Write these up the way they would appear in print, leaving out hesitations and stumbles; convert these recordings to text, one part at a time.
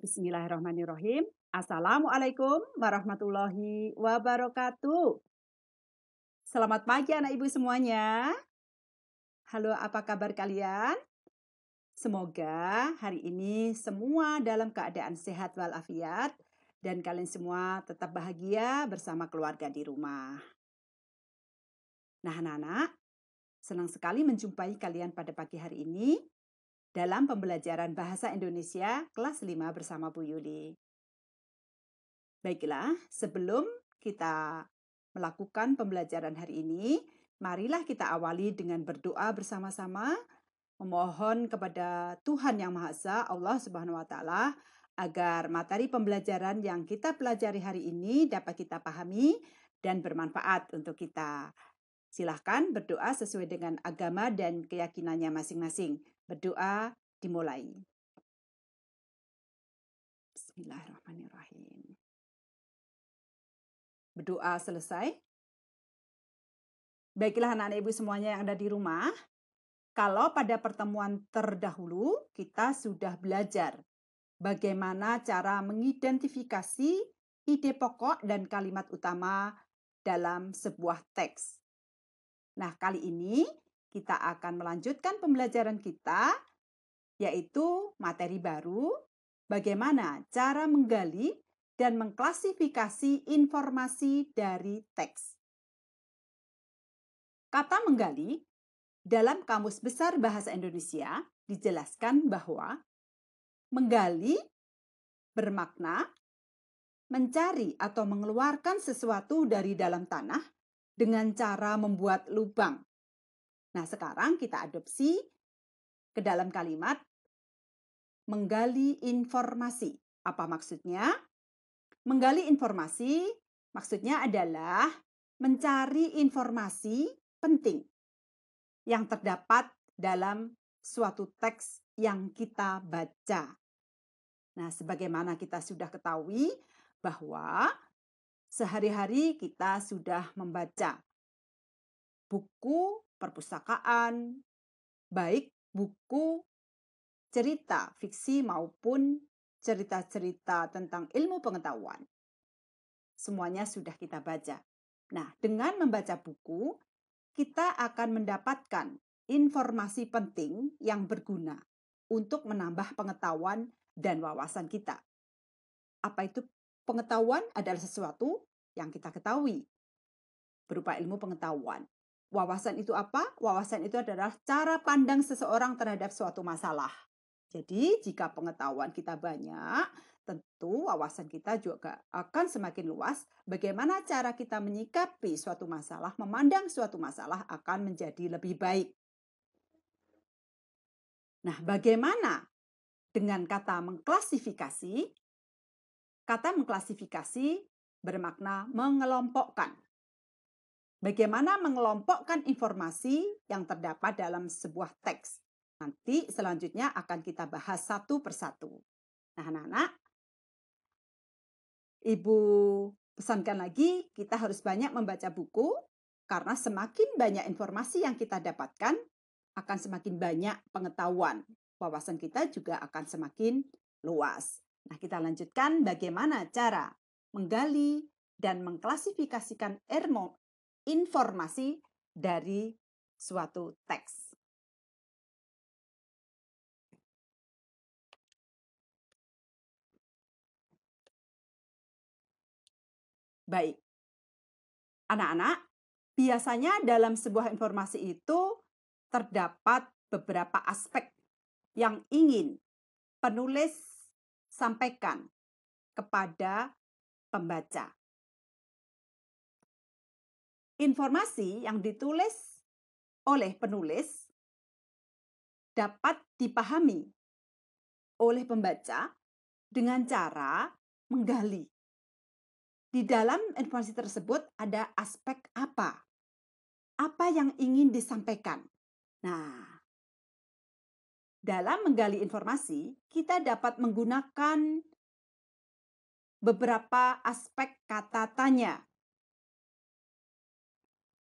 Bismillahirrahmanirrahim. Assalamualaikum warahmatullahi wabarakatuh. Selamat pagi anak ibu semuanya. Halo, apa kabar kalian? Semoga hari ini semua dalam keadaan sehat walafiat dan kalian semua tetap bahagia bersama keluarga di rumah. Nah, anak-anak, senang sekali menjumpai kalian pada pagi hari ini dalam pembelajaran Bahasa Indonesia kelas 5 bersama Bu Yuli. Baiklah, sebelum kita melakukan pembelajaran hari ini, marilah kita awali dengan berdoa bersama-sama, memohon kepada Tuhan Yang Maha Esa, Allah Subhanahu wa Ta'ala, agar materi pembelajaran yang kita pelajari hari ini dapat kita pahami dan bermanfaat untuk kita. Silahkan berdoa sesuai dengan agama dan keyakinannya masing-masing. Berdoa dimulai. Bismillahirrahmanirrahim. Berdoa selesai. Baiklah anak-anak ibu semuanya yang ada di rumah, kalau pada pertemuan terdahulu kita sudah belajar bagaimana cara mengidentifikasi ide pokok dan kalimat utama dalam sebuah teks. Nah, kali ini kita akan melanjutkan pembelajaran kita, yaitu materi baru, bagaimana cara menggali dan mengklasifikasi informasi dari teks. Kata menggali dalam Kamus Besar Bahasa Indonesia dijelaskan bahwa menggali bermakna mencari atau mengeluarkan sesuatu dari dalam tanah dengan cara membuat lubang. Nah, sekarang kita adopsi ke dalam kalimat menggali informasi. Apa maksudnya? Menggali informasi maksudnya adalah mencari informasi penting yang terdapat dalam suatu teks yang kita baca. Nah, sebagaimana kita sudah ketahui bahwa sehari-hari kita sudah membaca buku perpustakaan, baik buku cerita fiksi maupun cerita-cerita tentang ilmu pengetahuan. Semuanya sudah kita baca. Nah, dengan membaca buku, kita akan mendapatkan informasi penting yang berguna untuk menambah pengetahuan dan wawasan kita. Apa itu pengetahuan? Adalah sesuatu yang kita ketahui berupa ilmu pengetahuan. Wawasan itu apa? Wawasan itu adalah cara pandang seseorang terhadap suatu masalah. Jadi, jika pengetahuan kita banyak, tentu wawasan kita juga akan semakin luas. Bagaimana cara kita menyikapi suatu masalah, memandang suatu masalah akan menjadi lebih baik. Nah, bagaimana dengan kata mengklasifikasi? Kata mengklasifikasi bermakna mengelompokkan. Bagaimana mengelompokkan informasi yang terdapat dalam sebuah teks? Nanti selanjutnya akan kita bahas satu persatu. Nah, anak-anak, Ibu pesankan lagi, kita harus banyak membaca buku, karena semakin banyak informasi yang kita dapatkan, akan semakin banyak pengetahuan. Wawasan kita juga akan semakin luas. Nah, kita lanjutkan bagaimana cara menggali dan mengklasifikasikan informasi dari suatu teks. Baik, anak-anak, biasanya dalam sebuah informasi itu terdapat beberapa aspek yang ingin penulis sampaikan kepada pembaca. Informasi yang ditulis oleh penulis dapat dipahami oleh pembaca dengan cara menggali. Di dalam informasi tersebut ada aspek apa? Apa yang ingin disampaikan? Nah, dalam menggali informasi, kita dapat menggunakan beberapa aspek kata tanya.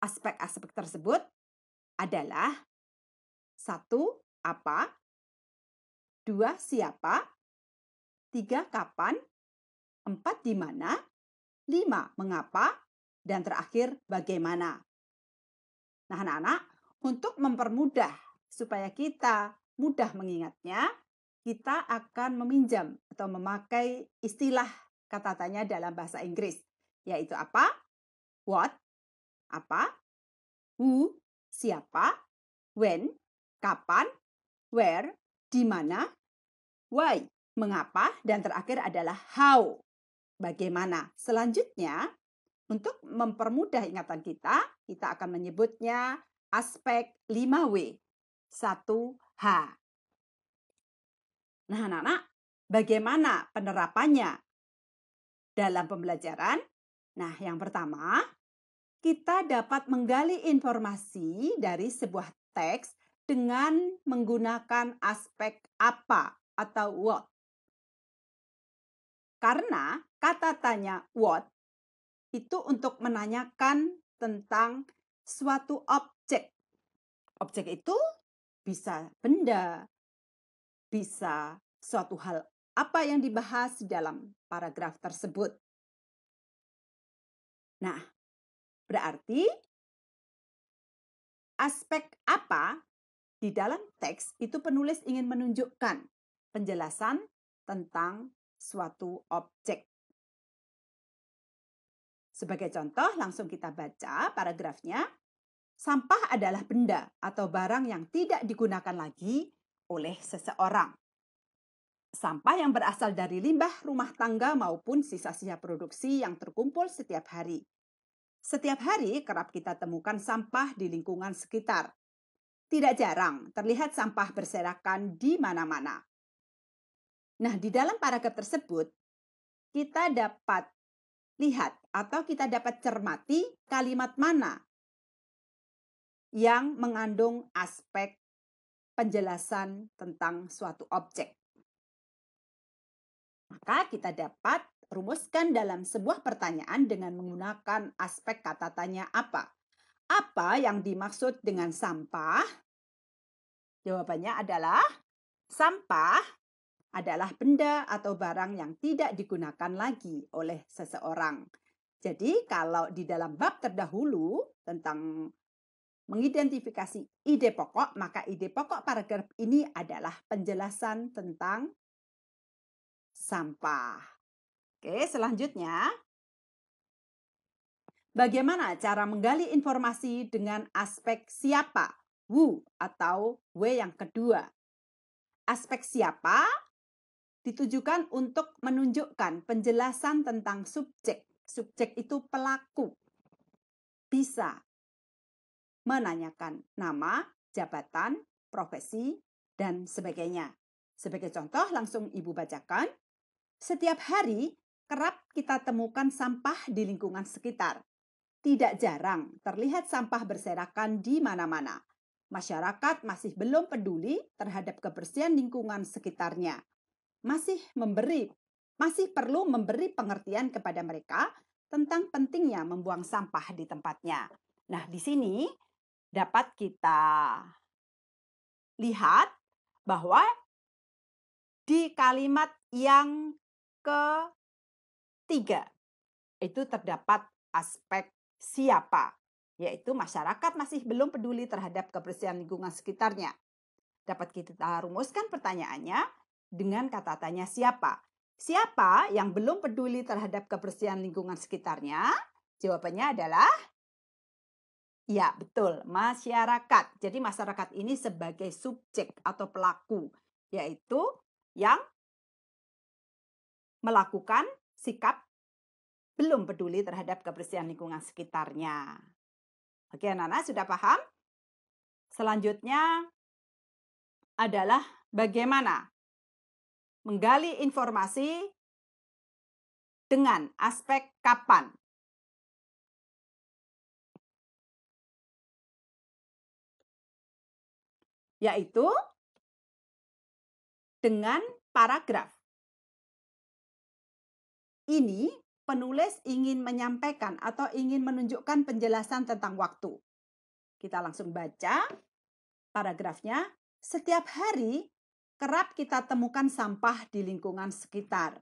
Aspek-aspek tersebut adalah 1. Apa? 2. Siapa? 3 kapan, 4 di mana, 5 mengapa, dan terakhir bagaimana. Nah, anak-anak, untuk mempermudah supaya kita mudah mengingatnya, kita akan meminjam atau memakai istilah kata tanya dalam bahasa Inggris, yaitu apa? What, apa? Who, siapa? When, kapan? Where, di mana? Why, mengapa? Dan terakhir adalah how, bagaimana. Selanjutnya, untuk mempermudah ingatan kita akan menyebutnya aspek 5W, 1H. Nah, anak-anak, bagaimana penerapannya dalam pembelajaran? Nah, yang pertama, kita dapat menggali informasi dari sebuah teks dengan menggunakan aspek apa atau what. Karena kata tanya what itu untuk menanyakan tentang suatu objek. Objek itu bisa benda, bisa suatu hal apa yang dibahas dalam paragraf tersebut. Nah, berarti aspek apa di dalam teks itu penulis ingin menunjukkan penjelasan tentang suatu objek. Sebagai contoh, langsung kita baca paragrafnya. Sampah adalah benda atau barang yang tidak digunakan lagi oleh seseorang. Sampah yang berasal dari limbah rumah tangga maupun sisa-sisa produksi yang terkumpul setiap hari. Setiap hari kerap kita temukan sampah di lingkungan sekitar. Tidak jarang terlihat sampah berserakan di mana-mana. Nah, di dalam paragraf tersebut, kita dapat lihat atau kita dapat cermati kalimat mana yang mengandung aspek penjelasan tentang suatu objek. Maka kita dapat rumuskan dalam sebuah pertanyaan dengan menggunakan aspek kata tanya apa. Apa yang dimaksud dengan sampah? Jawabannya adalah sampah adalah benda atau barang yang tidak digunakan lagi oleh seseorang. Jadi kalau di dalam bab terdahulu tentang mengidentifikasi ide pokok, maka ide pokok paragraf ini adalah penjelasan tentang sampah. Oke, selanjutnya, bagaimana cara menggali informasi dengan aspek siapa, who, atau W yang kedua. Aspek siapa ditujukan untuk menunjukkan penjelasan tentang subjek. Subjek itu pelaku. Bisa menanyakan nama, jabatan, profesi, dan sebagainya. Sebagai contoh, langsung Ibu bacakan. Setiap hari kerap kita temukan sampah di lingkungan sekitar. Tidak jarang terlihat sampah berserakan di mana-mana. Masyarakat masih belum peduli terhadap kebersihan lingkungan sekitarnya. Masih perlu memberi pengertian kepada mereka tentang pentingnya membuang sampah di tempatnya. Nah, di sini dapat kita lihat bahwa di kalimat yang ketiga itu terdapat aspek siapa, yaitu masyarakat masih belum peduli terhadap kebersihan lingkungan sekitarnya. Dapat kita rumuskan pertanyaannya dengan kata tanya siapa. Siapa yang belum peduli terhadap kebersihan lingkungan sekitarnya? Jawabannya adalah ya, betul, masyarakat. Jadi masyarakat ini sebagai subjek atau pelaku, yaitu yang melakukan sikap belum peduli terhadap kebersihan lingkungan sekitarnya. Oke, anak-anak sudah paham? Selanjutnya adalah bagaimana menggali informasi dengan aspek kapan. Yaitu dengan paragraf. Ini penulis ingin menyampaikan atau ingin menunjukkan penjelasan tentang waktu. Kita langsung baca paragrafnya. Setiap hari kerap kita temukan sampah di lingkungan sekitar.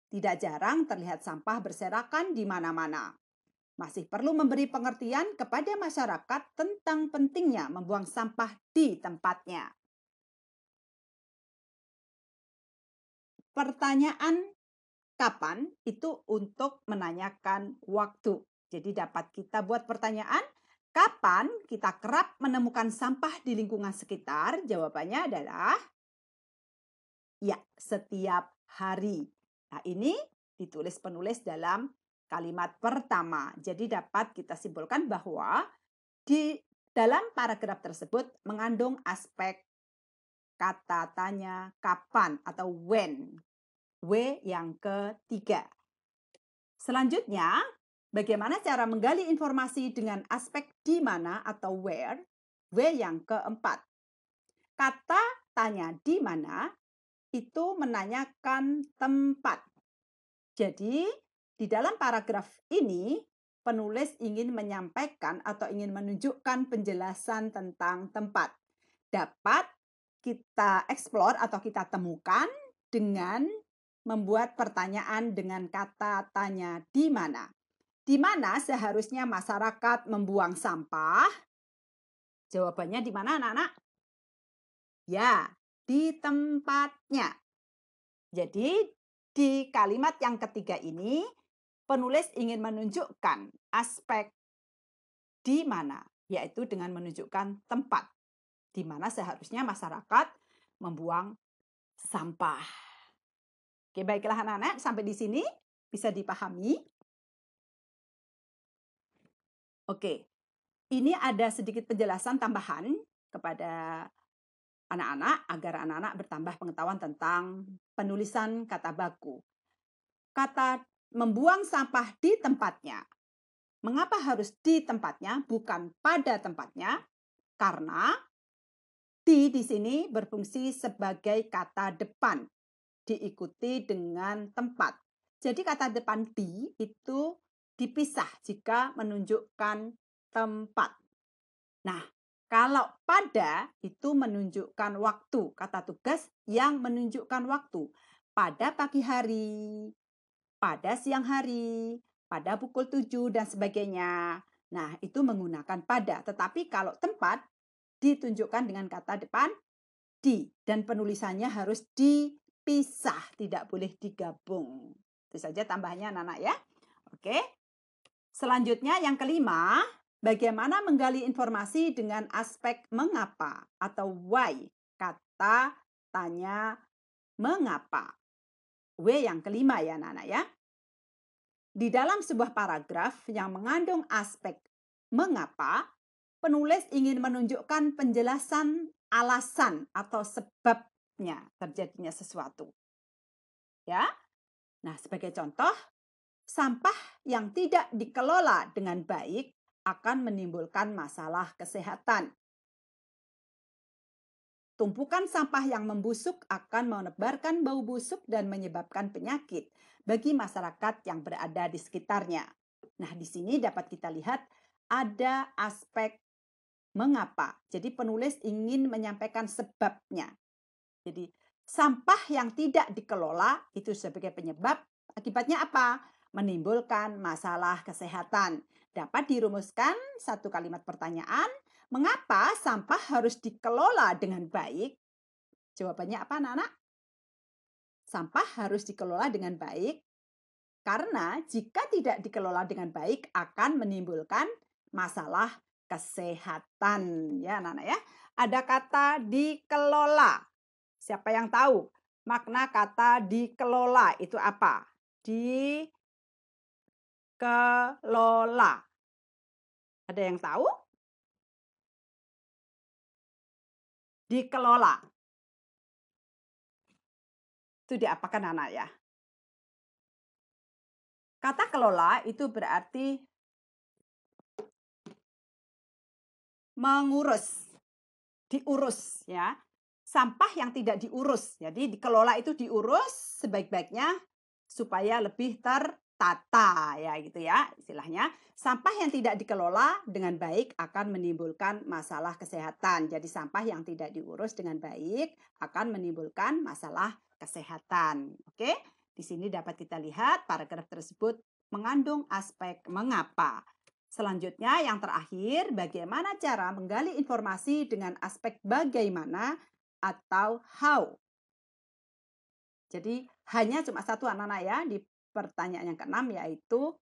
Tidak jarang terlihat sampah berserakan di mana-mana. Masih perlu memberi pengertian kepada masyarakat tentang pentingnya membuang sampah di tempatnya. Pertanyaan kapan itu untuk menanyakan waktu. Jadi dapat kita buat pertanyaan, kapan kita kerap menemukan sampah di lingkungan sekitar? Jawabannya adalah ya, setiap hari. Nah, ini ditulis penulis dalam kalimat pertama. Jadi dapat kita simpulkan bahwa di dalam paragraf tersebut mengandung aspek kata tanya kapan atau when. W yang ketiga. Selanjutnya, bagaimana cara menggali informasi dengan aspek di mana atau where? W yang keempat. Kata tanya di mana itu menanyakan tempat. Jadi, di dalam paragraf ini, penulis ingin menyampaikan atau ingin menunjukkan penjelasan tentang tempat. Dapat kita eksplor atau kita temukan dengan membuat pertanyaan dengan kata tanya di mana. Di mana seharusnya masyarakat membuang sampah? Jawabannya di mana, anak-anak? Ya, di tempatnya. Jadi, di kalimat yang ketiga ini, penulis ingin menunjukkan aspek di mana, yaitu dengan menunjukkan tempat di mana seharusnya masyarakat membuang sampah. Oke, baiklah anak-anak, sampai di sini bisa dipahami. Oke, ini ada sedikit penjelasan tambahan kepada anak-anak agar anak-anak bertambah pengetahuan tentang penulisan kata baku. Kata membuang sampah di tempatnya. Mengapa harus di tempatnya, bukan pada tempatnya? Karena di sini berfungsi sebagai kata depan, diikuti dengan tempat. Jadi kata depan di itu dipisah jika menunjukkan tempat. Nah, kalau pada itu menunjukkan waktu, kata tugas yang menunjukkan waktu. Pada pagi hari, pada siang hari, pada pukul 7 dan sebagainya. Nah, itu menggunakan pada. Tetapi kalau tempat ditunjukkan dengan kata depan di. Dan penulisannya harus dipisah, tidak boleh digabung. Itu saja tambahnya anak-anak ya. Oke. Selanjutnya yang kelima, bagaimana menggali informasi dengan aspek mengapa atau why. Kata tanya mengapa. W yang kelima ya anak-anak ya. Di dalam sebuah paragraf yang mengandung aspek mengapa, penulis ingin menunjukkan penjelasan alasan atau sebabnya terjadinya sesuatu. Ya. Nah, sebagai contoh, sampah yang tidak dikelola dengan baik akan menimbulkan masalah kesehatan. Tumpukan sampah yang membusuk akan menebarkan bau busuk dan menyebabkan penyakit bagi masyarakat yang berada di sekitarnya. Nah, di sini dapat kita lihat ada aspek mengapa. Jadi penulis ingin menyampaikan sebabnya. Jadi sampah yang tidak dikelola itu sebagai penyebab, akibatnya apa? Menimbulkan masalah kesehatan. Dapat dirumuskan satu kalimat pertanyaan, mengapa sampah harus dikelola dengan baik? Jawabannya apa, anak-anak? Sampah harus dikelola dengan baik karena jika tidak dikelola dengan baik akan menimbulkan masalah kesehatan. Ya, anak-anak ya. Ada kata dikelola. Siapa yang tahu makna kata dikelola itu apa? Dikelola. Ada yang tahu? Dikelola. Itu diapakan anak ya? Kata kelola itu berarti mengurus, diurus ya. Sampah yang tidak diurus. Jadi dikelola itu diurus sebaik-baiknya supaya lebih tata ya gitu ya istilahnya. Sampah yang tidak dikelola dengan baik akan menimbulkan masalah kesehatan. Jadi sampah yang tidak diurus dengan baik akan menimbulkan masalah kesehatan. Oke, di sini dapat kita lihat paragraf tersebut mengandung aspek mengapa. Selanjutnya yang terakhir, bagaimana cara menggali informasi dengan aspek bagaimana atau how. Jadi hanya cuma satu anak-anak ya di pertanyaan yang keenam yaitu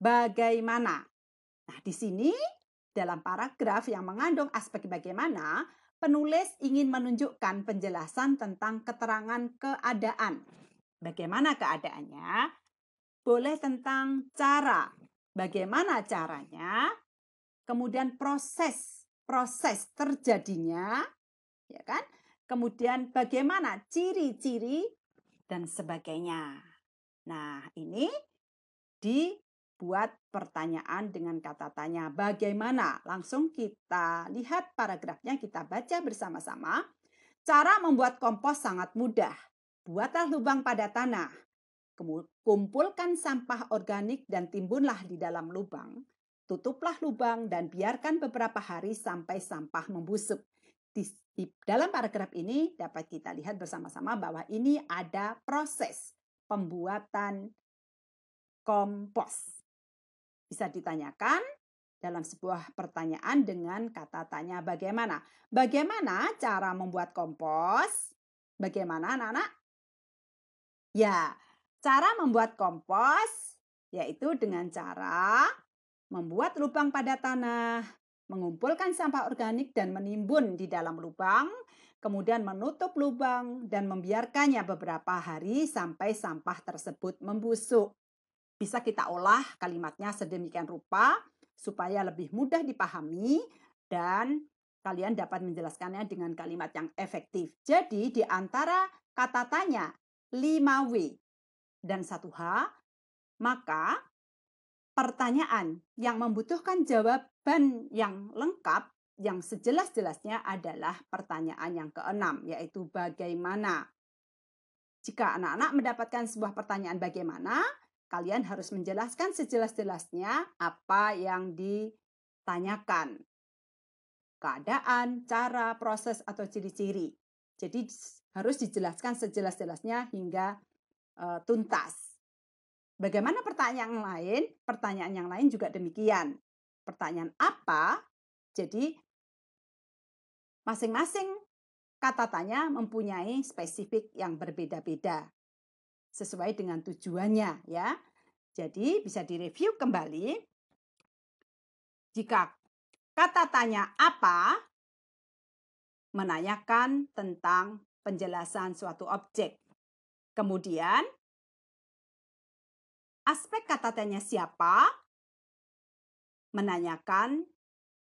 bagaimana. Nah, di sini dalam paragraf yang mengandung aspek bagaimana, penulis ingin menunjukkan penjelasan tentang keterangan keadaan. Bagaimana keadaannya? Boleh tentang cara. Bagaimana caranya? Kemudian proses terjadinya, ya kan? Kemudian bagaimana ciri-ciri dan sebagainya. Nah, ini dibuat pertanyaan dengan kata tanya bagaimana. Langsung kita lihat paragrafnya, kita baca bersama-sama. Cara membuat kompos sangat mudah. Buatlah lubang pada tanah. Kumpulkan sampah organik dan timbunlah di dalam lubang. Tutuplah lubang dan biarkan beberapa hari sampai sampah membusuk. Di dalam paragraf ini dapat kita lihat bersama-sama bahwa ini ada proses pembuatan kompos. Bisa ditanyakan dalam sebuah pertanyaan dengan kata tanya bagaimana. Bagaimana cara membuat kompos? Bagaimana anak-anak? Ya, cara membuat kompos yaitu dengan cara membuat lubang pada tanah, mengumpulkan sampah organik dan menimbun di dalam lubang, kemudian menutup lubang dan membiarkannya beberapa hari sampai sampah tersebut membusuk. Bisa kita olah kalimatnya sedemikian rupa supaya lebih mudah dipahami dan kalian dapat menjelaskannya dengan kalimat yang efektif. Jadi di antara kata tanya 5W dan 1H, maka pertanyaan yang membutuhkan jawaban yang lengkap, yang sejelas-jelasnya adalah pertanyaan yang keenam, yaitu bagaimana. Jika anak-anak mendapatkan sebuah pertanyaan bagaimana, kalian harus menjelaskan sejelas-jelasnya apa yang ditanyakan. Keadaan, cara, proses, atau ciri-ciri. Jadi harus dijelaskan sejelas-jelasnya hingga tuntas. Bagaimana pertanyaan yang lain? Pertanyaan yang lain juga demikian. Pertanyaan apa? Jadi masing-masing kata tanya mempunyai spesifik yang berbeda-beda sesuai dengan tujuannya ya. Jadi bisa direview kembali. Jika kata tanya apa menanyakan tentang penjelasan suatu objek. Kemudian aspek kata tanya siapa menanyakan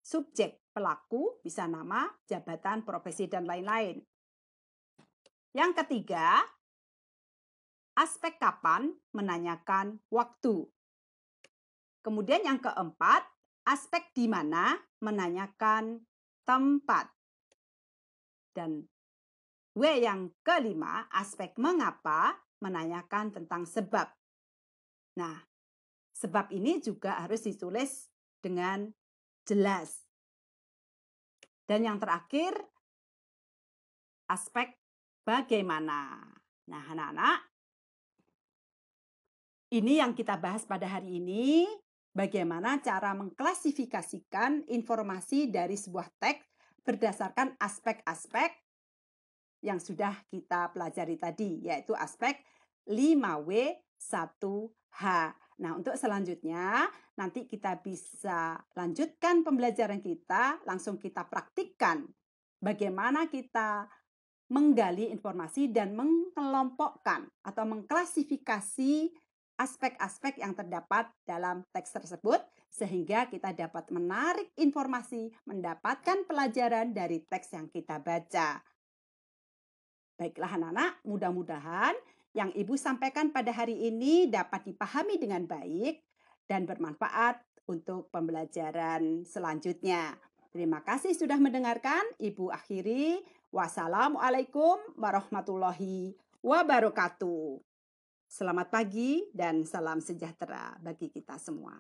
subjek pelaku, bisa nama, jabatan, profesi, dan lain-lain. Yang ketiga, aspek kapan menanyakan waktu. Kemudian yang keempat, aspek di mana menanyakan tempat. Dan W yang kelima, aspek mengapa menanyakan tentang sebab. Nah, sebab ini juga harus ditulis dengan jelas. Dan yang terakhir, aspek bagaimana. Nah, anak-anak, ini yang kita bahas pada hari ini, bagaimana cara mengklasifikasikan informasi dari sebuah teks berdasarkan aspek-aspek yang sudah kita pelajari tadi, yaitu aspek 5W 1H. Nah, untuk selanjutnya, nanti kita bisa lanjutkan pembelajaran kita, langsung kita praktikkan bagaimana kita menggali informasi dan mengelompokkan atau mengklasifikasi aspek-aspek yang terdapat dalam teks tersebut, sehingga kita dapat menarik informasi, mendapatkan pelajaran dari teks yang kita baca. Baiklah anak-anak, mudah-mudahan yang Ibu sampaikan pada hari ini dapat dipahami dengan baik dan bermanfaat untuk pembelajaran selanjutnya. Terima kasih sudah mendengarkan. Ibu akhiri. Wassalamualaikum warahmatullahi wabarakatuh. Selamat pagi dan salam sejahtera bagi kita semua.